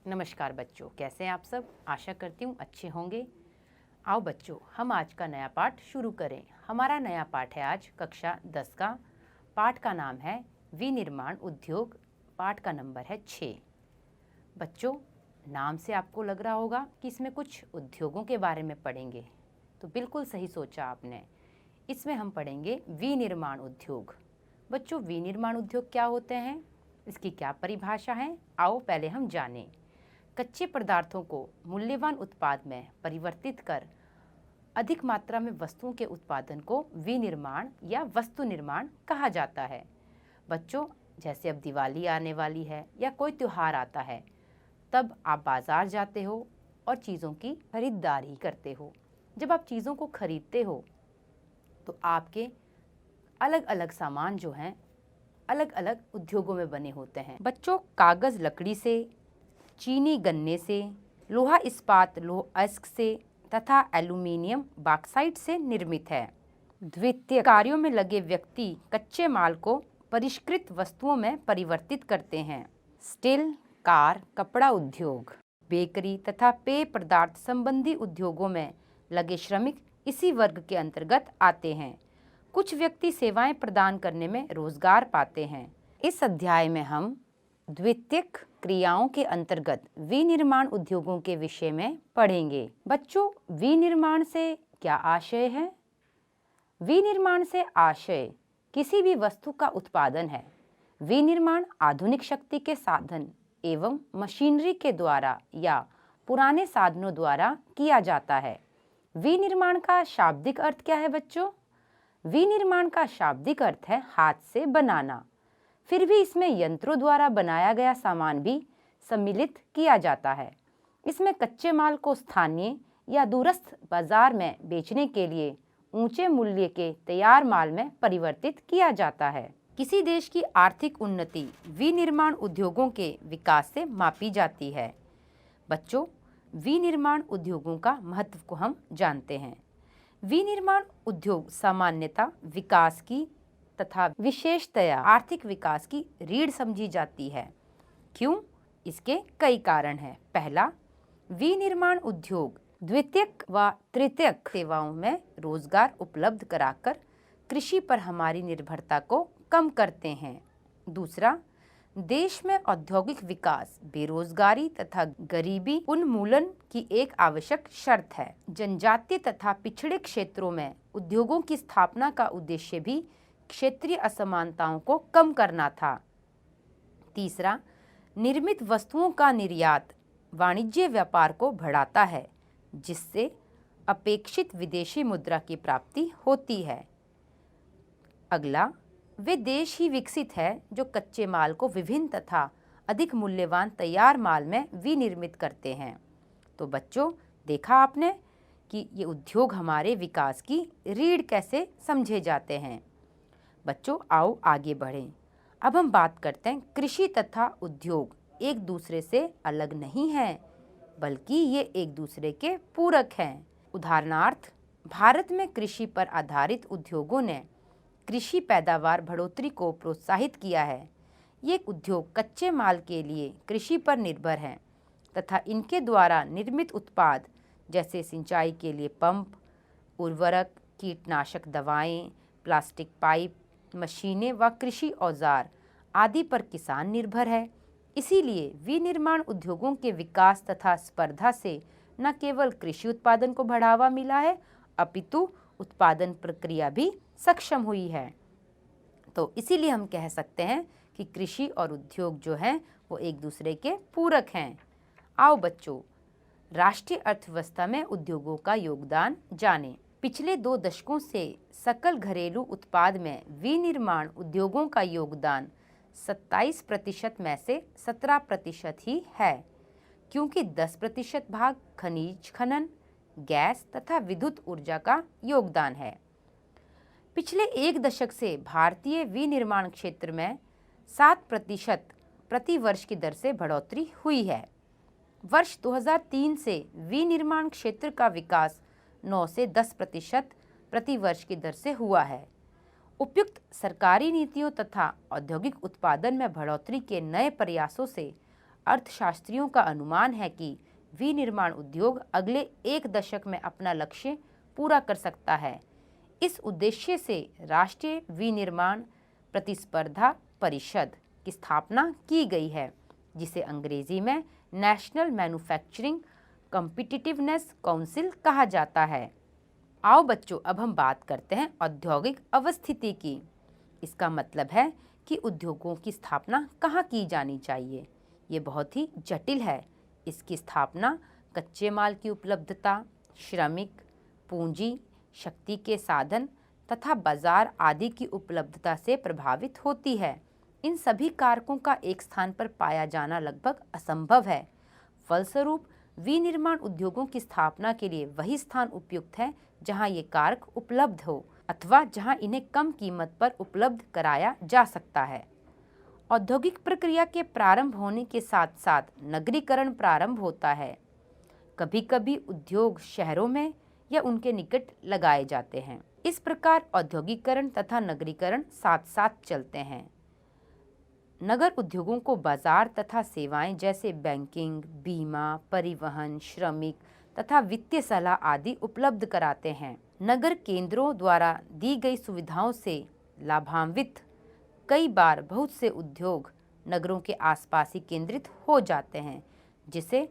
नमस्कार बच्चों, कैसे हैं आप सब। आशा करती हूँ अच्छे होंगे। आओ बच्चों, हम आज का नया पाठ शुरू करें। हमारा नया पाठ है आज कक्षा 10 का। पाठ का नाम है विनिर्माण उद्योग। पाठ का नंबर है 6। बच्चों, नाम से आपको लग रहा होगा कि इसमें कुछ उद्योगों के बारे में पढ़ेंगे। तो बिल्कुल सही सोचा आपने। इसमें हम पढ़ेंगे विनिर्माण उद्योग। बच्चों, विनिर्माण उद्योग क्या होते हैं, इसकी क्या परिभाषा है, आओ पहले हम जानें। कच्चे पदार्थों को मूल्यवान उत्पाद में परिवर्तित कर अधिक मात्रा में वस्तुओं के उत्पादन को विनिर्माण या वस्तु निर्माण कहा जाता है। बच्चों, जैसे अब दिवाली आने वाली है या कोई त्योहार आता है, तब आप बाजार जाते हो और चीज़ों की खरीदारी करते हो। जब आप चीज़ों को खरीदते हो तो आपके अलग अलग सामान जो हैं अलग अलग उद्योगों में बने होते हैं। बच्चों, कागज़ लकड़ी से, चीनी गन्ने से, लोहा इस्पात लौह अयस्क से तथा एल्यूमीनियम बॉक्साइट से निर्मित है। द्वितीय कार्यों में लगे व्यक्ति कच्चे माल को परिष्कृत वस्तुओं में परिवर्तित करते हैं। स्टील, कार, कपड़ा उद्योग, बेकरी तथा पेय पदार्थ संबंधी उद्योगों में लगे श्रमिक इसी वर्ग के अंतर्गत आते हैं। कुछ व्यक्ति सेवाएं प्रदान करने में रोजगार पाते हैं। इस अध्याय में हम द्वितीयक क्रियाओं के अंतर्गत विनिर्माण उद्योगों के विषय में पढ़ेंगे। बच्चों, विनिर्माण से क्या आशय है? विनिर्माण से आशय किसी भी वस्तु का उत्पादन है। विनिर्माण आधुनिक शक्ति के साधन एवं मशीनरी के द्वारा या पुराने साधनों द्वारा किया जाता है। विनिर्माण का शाब्दिक अर्थ क्या है बच्चों? विनिर्माण का शाब्दिक अर्थ है हाथ से बनाना। फिर भी इसमें यंत्रों द्वारा बनाया गया सामान भी सम्मिलित किया जाता है। इसमें कच्चे माल को स्थानीय या दूरस्थ बाजार में बेचने के लिए ऊंचे मूल्य के तैयार माल में परिवर्तित किया जाता है। किसी देश की आर्थिक उन्नति विनिर्माण उद्योगों के विकास से मापी जाती है। बच्चों, विनिर्माण उद्योगों का महत्व को हम जानते हैं। विनिर्माण उद्योग सामान्यतः विकास की तथा विशेषतया आर्थिक विकास की रीढ़ समझी जाती है। क्यों? इसके कई कारण हैं। पहला, विनिर्माण उद्योग द्वितीयक व तृतीयक सेवाओं में रोजगार उपलब्ध कराकर कृषि पर हमारी निर्भरता को कम करते हैं। दूसरा, देश में औद्योगिक विकास, बेरोजगारी तथा गरीबी उन्मूलन की एक आवश्यक शर्त है। जनजातीय तथा पिछड़े क्षेत्रों में उद्योगों की स्थापना का उद्देश्य भी क्षेत्रीय असमानताओं को कम करना था। तीसरा, निर्मित वस्तुओं का निर्यात वाणिज्य व्यापार को बढ़ाता है, जिससे अपेक्षित विदेशी मुद्रा की प्राप्ति होती है। अगला, वे देश ही विकसित है जो कच्चे माल को विभिन्न तथा अधिक मूल्यवान तैयार माल में विनिर्मित करते हैं। तो बच्चों, देखा आपने कि ये उद्योग हमारे विकास की रीढ़ कैसे समझे जाते हैं। बच्चों, आओ आगे बढ़ें। अब हम बात करते हैं कृषि तथा उद्योग एक दूसरे से अलग नहीं हैं, बल्कि ये एक दूसरे के पूरक हैं। उदाहरणार्थ, भारत में कृषि पर आधारित उद्योगों ने कृषि पैदावार बढ़ोतरी को प्रोत्साहित किया है। ये उद्योग कच्चे माल के लिए कृषि पर निर्भर हैं तथा इनके द्वारा निर्मित उत्पाद जैसे सिंचाई के लिए पंप, उर्वरक, कीटनाशक दवाएं, प्लास्टिक पाइप, मशीनें व कृषि औजार आदि पर किसान निर्भर है। इसीलिए विनिर्माण उद्योगों के विकास तथा स्पर्धा से न केवल कृषि उत्पादन को बढ़ावा मिला है, अपितु उत्पादन प्रक्रिया भी सक्षम हुई है। तो इसीलिए हम कह सकते हैं कि कृषि और उद्योग जो हैं वो एक दूसरे के पूरक हैं। आओ बच्चों, राष्ट्रीय अर्थव्यवस्था में उद्योगों का योगदान जानें। पिछले 2 दशकों से सकल घरेलू उत्पाद में विनिर्माण उद्योगों का योगदान 27% में से 17% ही है, क्योंकि 10% भाग खनिज खनन, गैस तथा विद्युत ऊर्जा का योगदान है। पिछले 1 दशक से भारतीय विनिर्माण क्षेत्र में 7% प्रति वर्ष की दर से बढ़ोतरी हुई है। वर्ष 2003 से विनिर्माण क्षेत्र का विकास 9 से 10% प्रति वर्ष की दर से हुआ है। उपयुक्त सरकारी नीतियों तथा औद्योगिक उत्पादन में बढ़ोतरी के नए प्रयासों से अर्थशास्त्रियों का अनुमान है कि विनिर्माण उद्योग अगले 1 दशक में अपना लक्ष्य पूरा कर सकता है। इस उद्देश्य से राष्ट्रीय विनिर्माण प्रतिस्पर्धा परिषद की स्थापना की गई है, जिसे अंग्रेजी में नेशनल मैन्युफैक्चरिंग कॉम्पिटिटिवनेस काउंसिल कहा जाता है। आओ बच्चों, अब हम बात करते हैं औद्योगिक अवस्थिति की। इसका मतलब है कि उद्योगों की स्थापना कहाँ की जानी चाहिए। ये बहुत ही जटिल है। इसकी स्थापना कच्चे माल की उपलब्धता, श्रमिक, पूंजी, शक्ति के साधन तथा बाजार आदि की उपलब्धता से प्रभावित होती है। इन सभी कारकों का एक स्थान पर पाया जाना लगभग असंभव है। फलस्वरूप विनिर्माण उद्योगों की स्थापना के लिए वही स्थान उपयुक्त है जहां ये कारक उपलब्ध हो अथवा जहां इन्हें कम कीमत पर उपलब्ध कराया जा सकता है। औद्योगिक प्रक्रिया के प्रारंभ होने के साथ साथ नगरीकरण प्रारंभ होता है। कभी कभी उद्योग शहरों में या उनके निकट लगाए जाते हैं। इस प्रकार औद्योगिकरण तथा नगरीकरण साथ साथ चलते हैं। नगर उद्योगों को बाजार तथा सेवाएं जैसे बैंकिंग, बीमा, परिवहन, श्रमिक तथा वित्तीय सलाह आदि उपलब्ध कराते हैं। नगर केंद्रों द्वारा दी गई सुविधाओं से लाभान्वित कई बार बहुत से उद्योग नगरों के आसपास ही केंद्रित हो जाते हैं, जिसे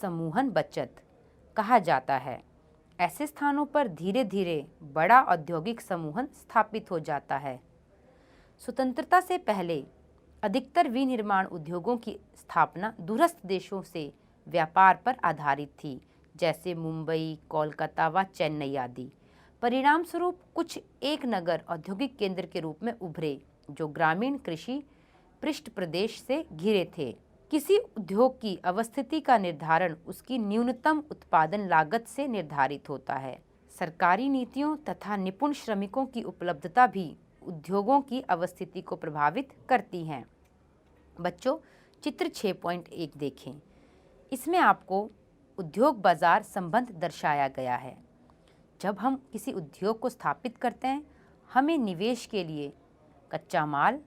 समूहन बचत कहा जाता है। ऐसे स्थानों पर धीरे धीरे बड़ा औद्योगिक समूहन स्थापित हो जाता है। स्वतंत्रता से पहले अधिकतर विनिर्माण उद्योगों की स्थापना दूरस्थ देशों से व्यापार पर आधारित थी, जैसे मुंबई, कोलकाता व चेन्नई आदि। परिणाम स्वरूप कुछ एक नगर औद्योगिक केंद्र के रूप में उभरे, जो ग्रामीण कृषि पृष्ठ प्रदेश से घिरे थे। किसी उद्योग की अवस्थिति का निर्धारण उसकी न्यूनतम उत्पादन लागत से निर्धारित होता है। सरकारी नीतियों तथा निपुण श्रमिकों की उपलब्धता भी उद्योगों की अवस्थिति को प्रभावित करती हैं। बच्चों, चित्र 6.1 देखें। इसमें आपको उद्योग बाजार संबंध दर्शाया गया है। जब हम किसी उद्योग को स्थापित करते हैं, हमें निवेश के लिए कच्चा माल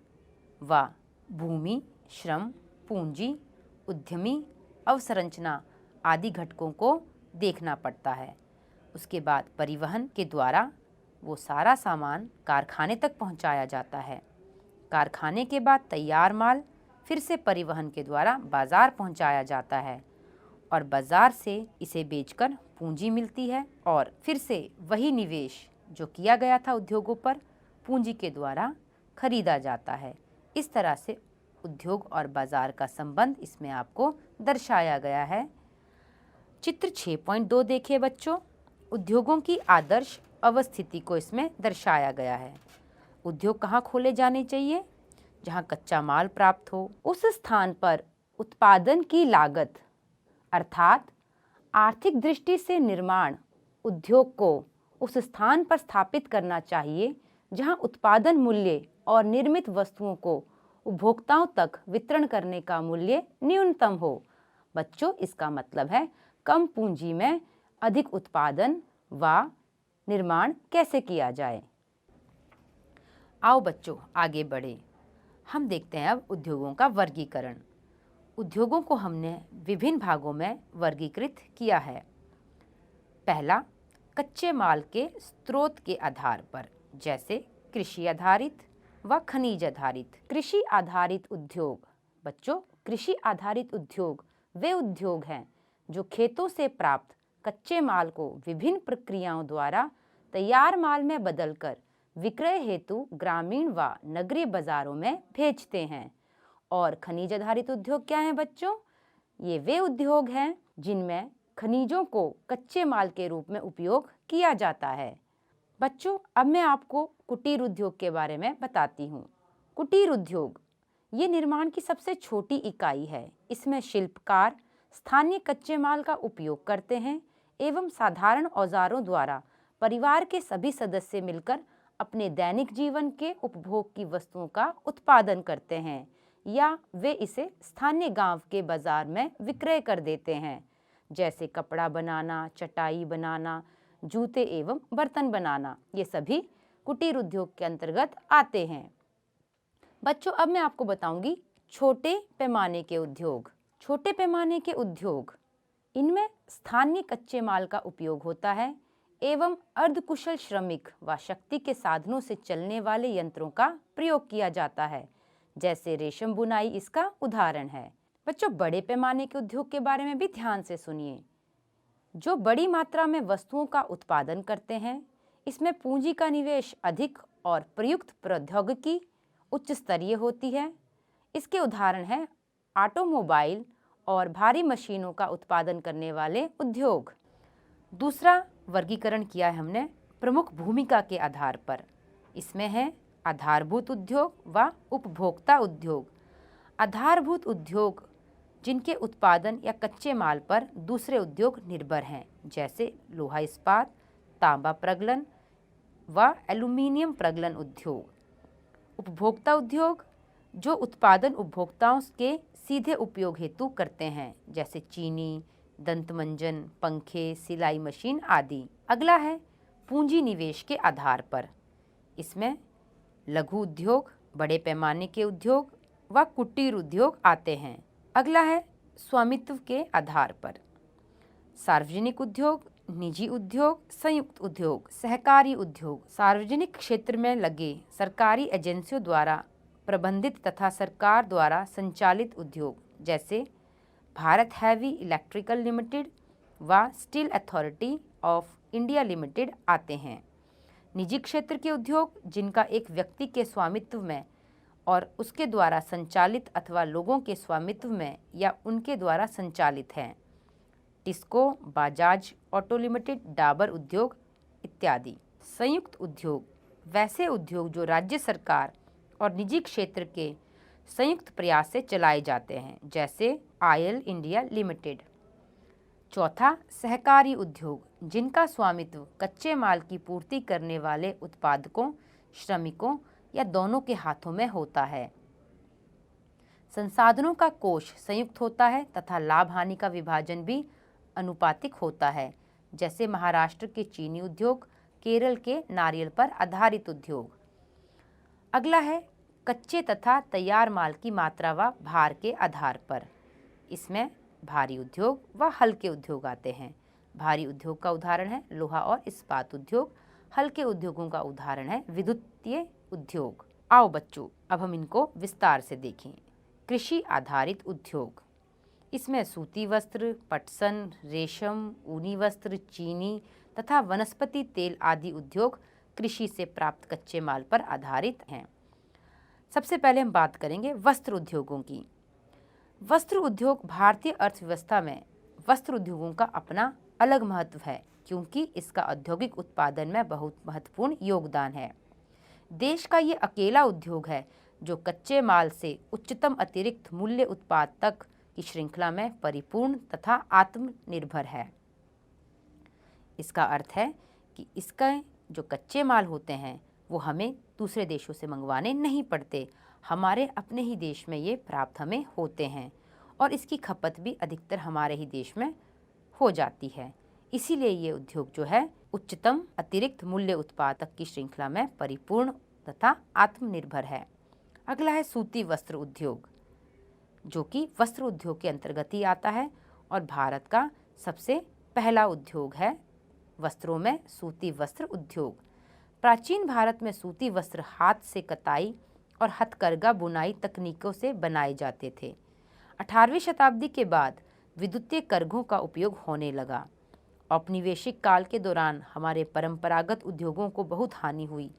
व भूमि, श्रम, पूंजी, उद्यमी, अवसंरचना आदि घटकों को देखना पड़ता है। उसके बाद परिवहन के द्वारा वो सारा सामान कारखाने तक पहुंचाया जाता है। कारखाने के बाद तैयार माल फिर से परिवहन के द्वारा बाजार पहुंचाया जाता है और बाजार से इसे बेचकर पूंजी मिलती है और फिर से वही निवेश जो किया गया था उद्योगों पर पूंजी के द्वारा खरीदा जाता है। इस तरह से उद्योग और बाजार का संबंध इसमें आपको दर्शाया गया है। चित्र 6.2 देखिए बच्चों। उद्योगों की आदर्श अवस्थिति को इसमें दर्शाया गया है। उद्योग कहाँ खोले जाने चाहिए? जहाँ कच्चा माल प्राप्त हो। उस स्थान पर उत्पादन की लागत अर्थात आर्थिक दृष्टि से निर्माण उद्योग को उस स्थान पर स्थापित करना चाहिए जहाँ उत्पादन मूल्य और निर्मित वस्तुओं को उपभोक्ताओं तक वितरण करने का मूल्य न्यूनतम हो। बच्चों, इसका मतलब है कम पूंजी में अधिक उत्पादन व निर्माण कैसे किया जाए। आओ बच्चों, आगे बढ़े। हम देखते हैं अब उद्योगों का वर्गीकरण। उद्योगों को हमने विभिन्न भागों में वर्गीकृत किया है। पहला, कच्चे माल के स्रोत के आधार पर, जैसे कृषि आधारित व खनिज आधारित। कृषि आधारित उद्योग। बच्चों, कृषि आधारित उद्योग वे उद्योग हैं जो खेतों से प्राप्त कच्चे माल को विभिन्न प्रक्रियाओं द्वारा तैयार माल में बदलकर विक्रय हेतु ग्रामीण व नगरीय बाजारों में भेजते हैं। और खनिज आधारित उद्योग क्या हैं बच्चों? ये वे उद्योग हैं जिनमें खनिजों को कच्चे माल के रूप में उपयोग किया जाता है। बच्चों, अब मैं आपको कुटीर उद्योग के बारे में बताती हूँ। कुटीर उद्योग ये निर्माण की सबसे छोटी इकाई है। इसमें शिल्पकार स्थानीय कच्चे माल का उपयोग करते हैं एवं साधारण औजारों द्वारा परिवार के सभी सदस्य मिलकर अपने दैनिक जीवन के उपभोग की वस्तुओं का उत्पादन करते हैं या वे इसे स्थानीय गांव के बाजार में विक्रय कर देते हैं, जैसे कपड़ा बनाना, चटाई बनाना, जूते एवं बर्तन बनाना। ये सभी कुटीर उद्योग के अंतर्गत आते हैं। बच्चों, अब मैं आपको बताऊंगी छोटे पैमाने के उद्योग। छोटे पैमाने के उद्योग, इनमें स्थानीय कच्चे माल का उपयोग होता है एवं अर्धकुशल श्रमिक व शक्ति के साधनों से चलने वाले यंत्रों का प्रयोग किया जाता है, जैसे रेशम बुनाई इसका उदाहरण है। बच्चों, बड़े पैमाने के उद्योग के बारे में भी ध्यान से सुनिए, जो बड़ी मात्रा में वस्तुओं का उत्पादन करते हैं। इसमें पूंजी का निवेश अधिक और प्रयुक्त प्रौद्योगिकी उच्च स्तरीय होती है। इसके उदाहरण हैं ऑटोमोबाइल और भारी मशीनों का उत्पादन करने वाले उद्योग। दूसरा वर्गीकरण किया है हमने प्रमुख भूमिका के आधार पर। इसमें है आधारभूत उद्योग व उपभोक्ता उद्योग। आधारभूत उद्योग जिनके उत्पादन या कच्चे माल पर दूसरे उद्योग निर्भर हैं, जैसे लोहा इस्पात, तांबा प्रगलन व एल्यूमीनियम प्रगलन उद्योग। उपभोक्ता उद्योग जो उत्पादन उपभोक्ताओं के सीधे उपयोग हेतु करते हैं, जैसे चीनी, दंतमंजन, पंखे, सिलाई मशीन आदि। अगला है पूंजी निवेश के आधार पर। इसमें लघु उद्योग, बड़े पैमाने के उद्योग व कुटीर उद्योग आते हैं। अगला है स्वामित्व के आधार पर। सार्वजनिक उद्योग, निजी उद्योग, संयुक्त उद्योग, सहकारी उद्योग। सार्वजनिक क्षेत्र में लगे सरकारी एजेंसियों द्वारा प्रबंधित तथा सरकार द्वारा संचालित उद्योग, जैसे भारत हैवी इलेक्ट्रिकल लिमिटेड व steel authority of India limited आते हैं। निजी क्षेत्र के उद्योग जिनका एक व्यक्ति के स्वामित्व में और उसके द्वारा संचालित अथवा लोगों के स्वामित्व में या उनके द्वारा संचालित हैं, टिस्को, बजाज ऑटो लिमिटेड, डाबर उद्योग इत्यादि। संयुक्त उद्योग वैसे उद्योग जो राज्य सरकार और निजी क्षेत्र के संयुक्त प्रयास से चलाए जाते हैं, जैसे ऑयल इंडिया लिमिटेड। चौथा, सहकारी उद्योग जिनका स्वामित्व कच्चे माल की पूर्ति करने वाले उत्पादकों, श्रमिकों या दोनों के हाथों में होता है। संसाधनों का कोष संयुक्त होता है तथा लाभ हानि का विभाजन भी अनुपातिक होता है, जैसे महाराष्ट्र के चीनी उद्योग, केरल के नारियल पर आधारित उद्योग। अगला है कच्चे तथा तैयार माल की मात्रा व भार के आधार पर। इसमें भारी उद्योग व हल्के उद्योग आते हैं। भारी उद्योग का उदाहरण है लोहा और इस्पात उद्योग। हल्के उद्योगों का उदाहरण है विद्युतीय उद्योग। आओ बच्चों, अब हम इनको विस्तार से देखें। कृषि आधारित उद्योग, इसमें सूती वस्त्र, पटसन, रेशम, ऊनी वस्त्र, चीनी तथा वनस्पति तेल आदि उद्योग कृषि से प्राप्त कच्चे माल पर आधारित हैं। सबसे पहले हम बात करेंगे वस्त्र उद्योगों की। वस्त्र उद्योग भारतीय अर्थव्यवस्था में वस्त्र उद्योगों का अपना अलग महत्व है, क्योंकि इसका औद्योगिक उत्पादन में बहुत महत्वपूर्ण योगदान है। देश का ये अकेला उद्योग है जो कच्चे माल से उच्चतम अतिरिक्त मूल्य उत्पाद तक की श्रृंखला में परिपूर्ण तथा आत्मनिर्भर है। इसका अर्थ है कि इसका जो कच्चे माल होते हैं वो हमें दूसरे देशों से मंगवाने नहीं पड़ते, हमारे अपने ही देश में ये प्राप्त हमें होते हैं और इसकी खपत भी अधिकतर हमारे ही देश में हो जाती है। इसीलिए ये उद्योग जो है उच्चतम अतिरिक्त मूल्य उत्पादक की श्रृंखला में परिपूर्ण तथा आत्मनिर्भर है। अगला है सूती वस्त्र उद्योग, जो कि वस्त्र उद्योग के अंतर्गत ही आता है और भारत का सबसे पहला उद्योग है वस्त्रों में सूती वस्त्र उद्योग। प्राचीन भारत में सूती वस्त्र हाथ से कताई और हथकरघा बुनाई तकनीकों से बनाए जाते थे। 18वीं शताब्दी के बाद विद्युतीय करघों का उपयोग होने लगा। औपनिवेशिक काल के दौरान हमारे परंपरागत उद्योगों को बहुत हानि हुई,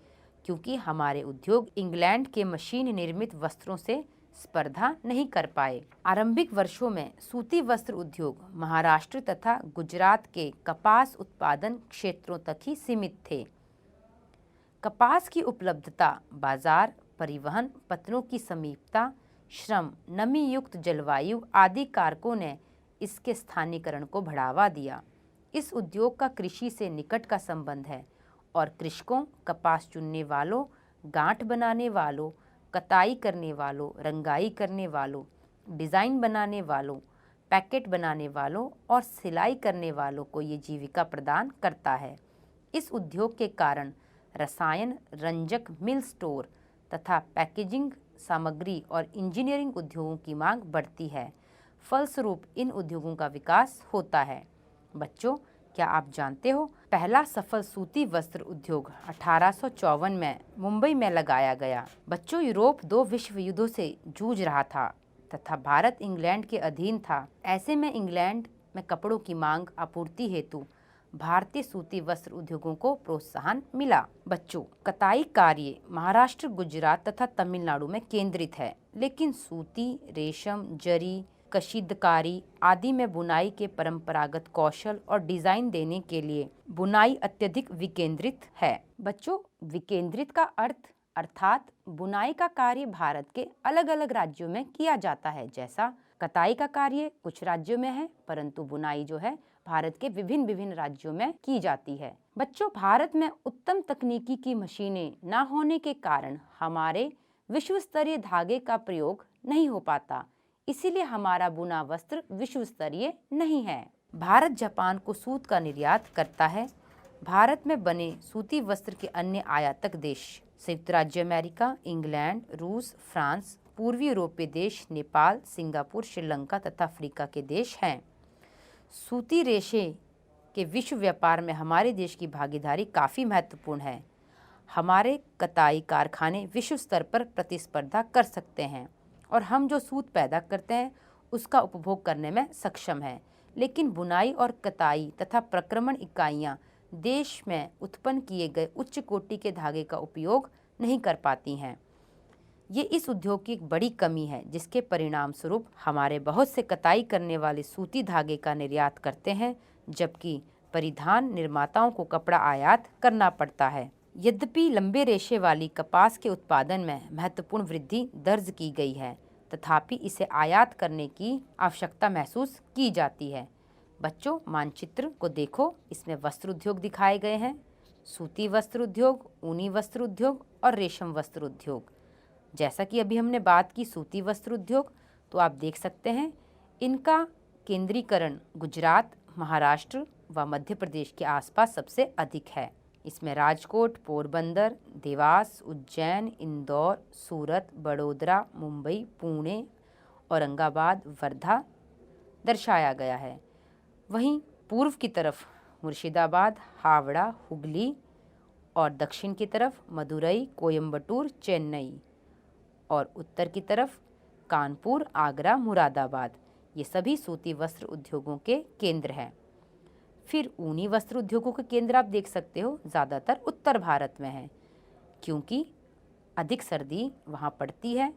क्योंकि हमारे उद्योग इंग्लैंड के मशीन निर्मित वस्त्रों से स्पर्धा नहीं कर पाए। आरंभिक वर्षों में सूती वस्त्र उद्योग महाराष्ट्र तथा गुजरात के कपास उत्पादन क्षेत्रों तक ही सीमित थे। कपास की उपलब्धता, बाजार, परिवहन, पत्रों की समीपता, श्रम, नमी युक्त जलवायु आदि कारकों ने इसके स्थानीयकरण को बढ़ावा दिया। इस उद्योग का कृषि से निकट का संबंध है और कृषकों, कपास चुनने वालों, गांठ बनाने वालों, कताई करने वालों, रंगाई करने वालों, डिज़ाइन बनाने वालों, पैकेट बनाने वालों और सिलाई करने वालों को ये जीविका प्रदान करता है। इस उद्योग के कारण रसायन, रंजक, मिल स्टोर तथा पैकेजिंग सामग्री और इंजीनियरिंग उद्योगों की मांग बढ़ती है। फलस्वरूप इन उद्योगों का विकास होता है। बच्चों, क्या आप जानते हो पहला सफल सूती वस्त्र उद्योग 1854 में मुंबई में लगाया गया। बच्चों, यूरोप 2 विश्व युद्धों से जूझ रहा था तथा भारत इंग्लैंड के अधीन था। ऐसे में इंग्लैंड में कपड़ों की मांग आपूर्ति हेतु भारतीय सूती वस्त्र उद्योगों को प्रोत्साहन मिला। बच्चों, कताई कार्य महाराष्ट्र, गुजरात तथा तमिलनाडु में केंद्रित है, लेकिन सूती, रेशम, जरी, कशीदकारी आदि में बुनाई के परंपरागत कौशल और डिजाइन देने के लिए बुनाई अत्यधिक विकेंद्रित है। बच्चों, विकेंद्रित का अर्थात बुनाई का कार्य भारत के अलग अलग राज्यों में किया जाता है। जैसा कताई का कार्य कुछ राज्यों में है, परंतु बुनाई जो है भारत के विभिन्न विभिन्न राज्यों में की जाती है। बच्चों, भारत में उत्तम तकनीकी की मशीनें न होने के कारण हमारे विश्व स्तरीय धागे का प्रयोग नहीं हो पाता, इसीलिए हमारा बुना वस्त्र विश्व स्तरीय नहीं है। भारत जापान को सूत का निर्यात करता है। भारत में बने सूती वस्त्र के अन्य आयातक देश संयुक्त राज्य अमेरिका, इंग्लैंड, रूस, फ्रांस, पूर्वी यूरोपीय देश, नेपाल, सिंगापुर, श्रीलंका तथा अफ्रीका के देश हैं। सूती रेशे के विश्व व्यापार में हमारे देश की भागीदारी काफ़ी महत्वपूर्ण है। हमारे कताई कारखाने विश्व स्तर पर प्रतिस्पर्धा कर सकते हैं और हम जो सूत पैदा करते हैं उसका उपभोग करने में सक्षम है, लेकिन बुनाई और कताई तथा प्रक्रमण इकाइयाँ देश में उत्पन्न किए गए उच्च कोटि के धागे का उपयोग नहीं कर पाती हैं। ये इस उद्योग की एक बड़ी कमी है, जिसके परिणाम स्वरूप हमारे बहुत से कताई करने वाले सूती धागे का निर्यात करते हैं, जबकि परिधान निर्माताओं को कपड़ा आयात करना पड़ता है। यद्यपि लंबे रेशे वाली कपास के उत्पादन में महत्वपूर्ण वृद्धि दर्ज की गई है, तथापि इसे आयात करने की आवश्यकता महसूस की जाती है। बच्चों, मानचित्र को देखो, इसमें वस्त्र उद्योग दिखाए गए हैं। सूती वस्त्र उद्योग, ऊनी वस्त्र उद्योग और रेशम वस्त्र उद्योग। जैसा कि अभी हमने बात की सूती वस्त्र उद्योग, तो आप देख सकते हैं इनका केंद्रीकरण गुजरात, महाराष्ट्र व मध्य प्रदेश के आसपास सबसे अधिक है। इसमें राजकोट, पोरबंदर, देवास, उज्जैन, इंदौर, सूरत, बड़ोदरा, मुंबई, पुणे, औरंगाबाद, वर्धा दर्शाया गया है। वहीं पूर्व की तरफ मुर्शिदाबाद, हावड़ा, हुगली और दक्षिण की तरफ मदुरई, कोयम्बटूर, चेन्नई और उत्तर की तरफ कानपुर, आगरा, मुरादाबाद, ये सभी सूती वस्त्र उद्योगों के केंद्र हैं। फिर ऊनी वस्त्र उद्योगों के केंद्र आप देख सकते हो ज़्यादातर उत्तर भारत में है, क्योंकि अधिक सर्दी वहाँ पड़ती है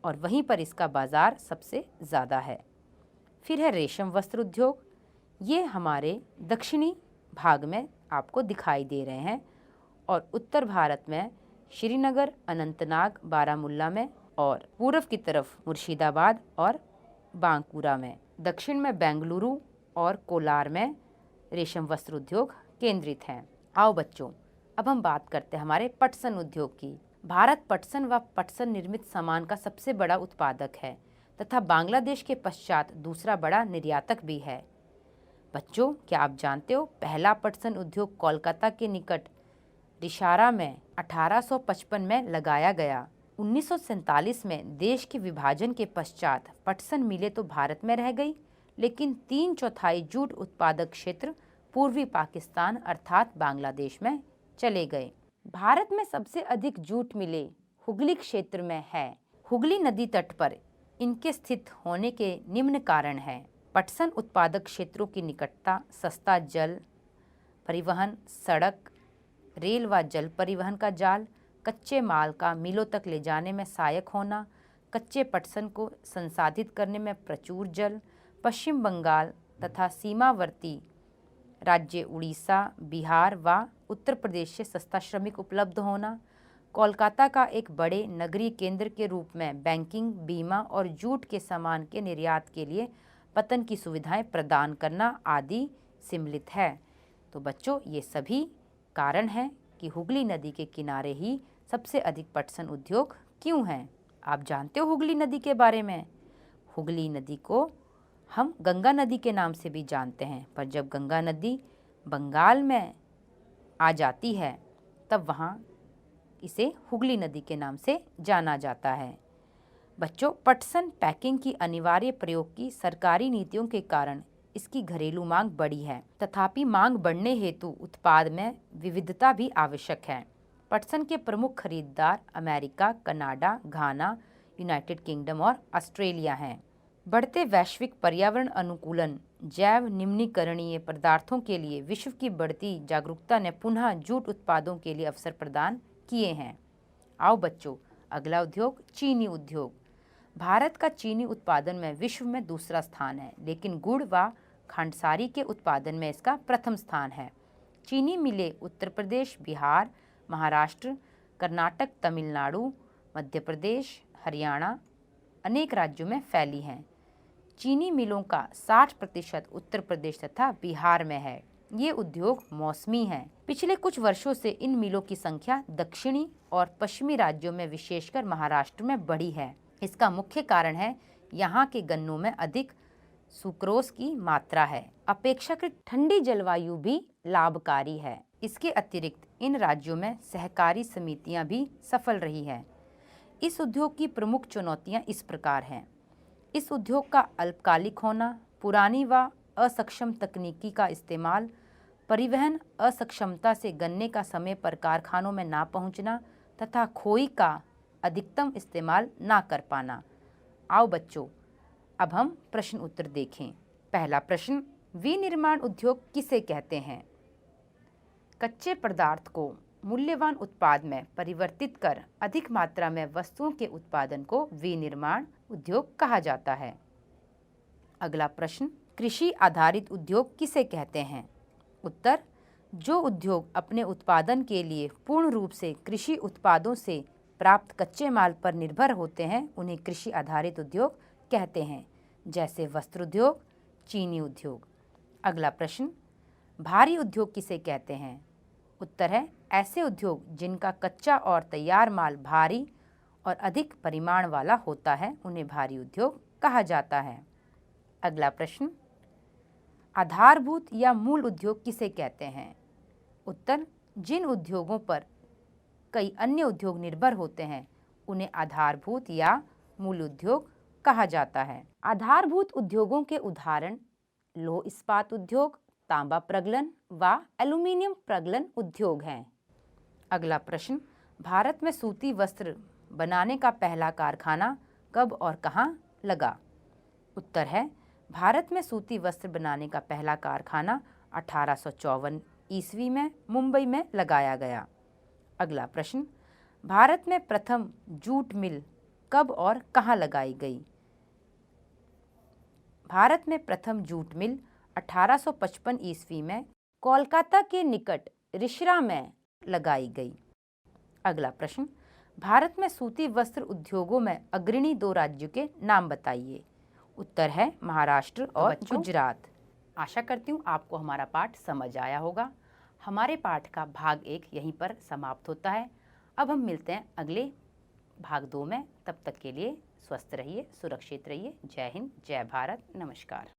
और वहीं पर इसका बाज़ार सबसे ज़्यादा है। फिर है रेशम वस्त्र उद्योग, ये हमारे दक्षिणी भाग में आपको दिखाई दे रहे हैं और उत्तर भारत में श्रीनगर, अनंतनाग, बारामुल्ला में और पूर्व की तरफ मुर्शिदाबाद और बांकुरा में, दक्षिण में बेंगलुरु और कोलार में रेशम वस्त्र उद्योग केंद्रित हैं। आओ बच्चों, अब हम बात करते हैं हमारे पटसन उद्योग की। भारत पटसन व पटसन निर्मित सामान का सबसे बड़ा उत्पादक है तथा बांग्लादेश के पश्चात दूसरा बड़ा निर्यातक भी है। बच्चों, क्या आप जानते हो पहला पटसन उद्योग कोलकाता के निकट रिशारा में 1855 में लगाया गया। 1947 में देश के विभाजन के पश्चात पटसन मिलें तो भारत में रह गई, लेकिन 3/4 जूट उत्पादक क्षेत्र पूर्वी पाकिस्तान अर्थात बांग्लादेश में चले गए। भारत में सबसे अधिक जूट मिलें हुगली क्षेत्र में है। हुगली नदी तट पर इनके स्थित होने के निम्न कारण हैं। पटसन उत्पादक क्षेत्रों की निकटता, सस्ता जल परिवहन, सड़क, रेल व जल परिवहन का जाल, कच्चे माल का मिलों तक ले जाने में सहायक होना, कच्चे पटसन को संसाधित करने में प्रचुर जल, पश्चिम बंगाल तथा सीमावर्ती राज्य उड़ीसा, बिहार व उत्तर प्रदेश से सस्ता श्रमिक उपलब्ध होना, कोलकाता का एक बड़े नगरीय केंद्र के रूप में बैंकिंग, बीमा और जूट के सामान के निर्यात के लिए पतन की सुविधाएं प्रदान करना आदि सम्मिलित है। तो बच्चों, ये सभी कारण हैं कि हुगली नदी के किनारे ही सबसे अधिक पटसन उद्योग क्यों हैं। आप जानते हो हुगली नदी के बारे में? हुगली नदी को हम गंगा नदी के नाम से भी जानते हैं, पर जब गंगा नदी बंगाल में आ जाती है तब वहाँ इसे हुगली नदी के नाम से जाना जाता है। बच्चों, पटसन पैकिंग की अनिवार्य प्रयोग की सरकारी नीतियों के कारण इसकी घरेलू मांग बढ़ी है। तथापि मांग बढ़ने हेतु उत्पाद में विविधता भी आवश्यक है। पटसन के प्रमुख खरीदार अमेरिका, कनाडा, घाना, यूनाइटेड किंगडम और ऑस्ट्रेलिया हैं। बढ़ते वैश्विक पर्यावरण अनुकूलन, जैव निम्नीकरणीय पदार्थों के लिए विश्व की बढ़ती जागरूकता ने पुनः जूट उत्पादों के लिए अवसर प्रदान किए हैं। आओ बच्चों, अगला उद्योग चीनी उद्योग। भारत का चीनी उत्पादन में विश्व में दूसरा स्थान है, लेकिन गुड़ व खांडसारी के उत्पादन में इसका प्रथम स्थान है। चीनी मिलें उत्तर प्रदेश, बिहार, महाराष्ट्र, कर्नाटक, तमिलनाडु, मध्य प्रदेश, हरियाणा अनेक राज्यों में फैली हैं। चीनी मिलों का 60% उत्तर प्रदेश तथा बिहार में है। ये उद्योग मौसमी हैं। पिछले कुछ वर्षों से इन मिलों की संख्या दक्षिणी और पश्चिमी राज्यों में विशेषकर महाराष्ट्र में बढ़ी है। इसका मुख्य कारण है यहाँ के गन्नों में अधिक सुक्रोज की मात्रा है। अपेक्षाकृत ठंडी जलवायु भी लाभकारी है। इसके अतिरिक्त इन राज्यों में सहकारी समितियां भी सफल रही हैं। इस उद्योग की प्रमुख चुनौतियां इस प्रकार हैं। इस उद्योग का अल्पकालिक होना, पुरानी व असक्षम तकनीकी का इस्तेमाल, परिवहन असक्षमता से गन्ने का समय पर कारखानों में ना पहुंचना तथा खोई का अधिकतम इस्तेमाल ना कर पाना। आओ बच्चों, अब हम प्रश्न उत्तर देखें। पहला प्रश्न, विनिर्माण उद्योग किसे कहते हैं? कच्चे पदार्थ को मूल्यवान उत्पाद में परिवर्तित कर अधिक मात्रा में वस्तुओं के उत्पादन को विनिर्माण उद्योग कहा जाता है। अगला प्रश्न, कृषि आधारित उद्योग किसे कहते हैं? उत्तर, जो उद्योग अपने उत्पादन के लिए पूर्ण रूप से कृषि उत्पादों से प्राप्त कच्चे माल पर निर्भर होते हैं उन्हें कृषि आधारित उद्योग कहते हैं, जैसे वस्त्र उद्योग, चीनी उद्योग। अगला प्रश्न, भारी उद्योग किसे कहते हैं? उत्तर है, ऐसे उद्योग जिनका कच्चा और तैयार माल भारी और अधिक परिमाण वाला होता है उन्हें भारी उद्योग कहा जाता है। अगला प्रश्न, आधारभूत या मूल उद्योग किसे कहते हैं? उत्तर, जिन उद्योगों पर कई अन्य उद्योग निर्भर होते हैं उन्हें आधारभूत या मूल उद्योग कहा जाता है। आधारभूत उद्योगों के उदाहरण लौह इस्पात उद्योग, तांबा प्रगलन व एल्यूमीनियम प्रगलन उद्योग हैं। अगला प्रश्न, भारत में सूती वस्त्र बनाने का पहला कारखाना कब और कहाँ लगा? उत्तर है, भारत में सूती वस्त्र बनाने का पहला कारखाना 1854 ईस्वी में मुंबई में लगाया गया। अगला प्रश्न, भारत में प्रथम जूट मिल कब और कहाँ लगाई गई? भारत में प्रथम जूट मिल 1855 ईस्वी में कोलकाता के निकट रिश्रा में लगाई गई। अगला प्रश्न, भारत में सूती वस्त्र उद्योगों में अग्रणी 2 राज्यों के नाम बताइए। उत्तर है महाराष्ट्र और गुजरात। आशा करती हूँ आपको हमारा पाठ समझ आया होगा। हमारे पाठ का भाग 1 यहीं पर समाप्त होता है। अब हम मिलते हैं अगले भाग 2 में। तब तक के लिए स्वस्थ रहिए, सुरक्षित रहिए। जय हिंद, जय भारत, नमस्कार।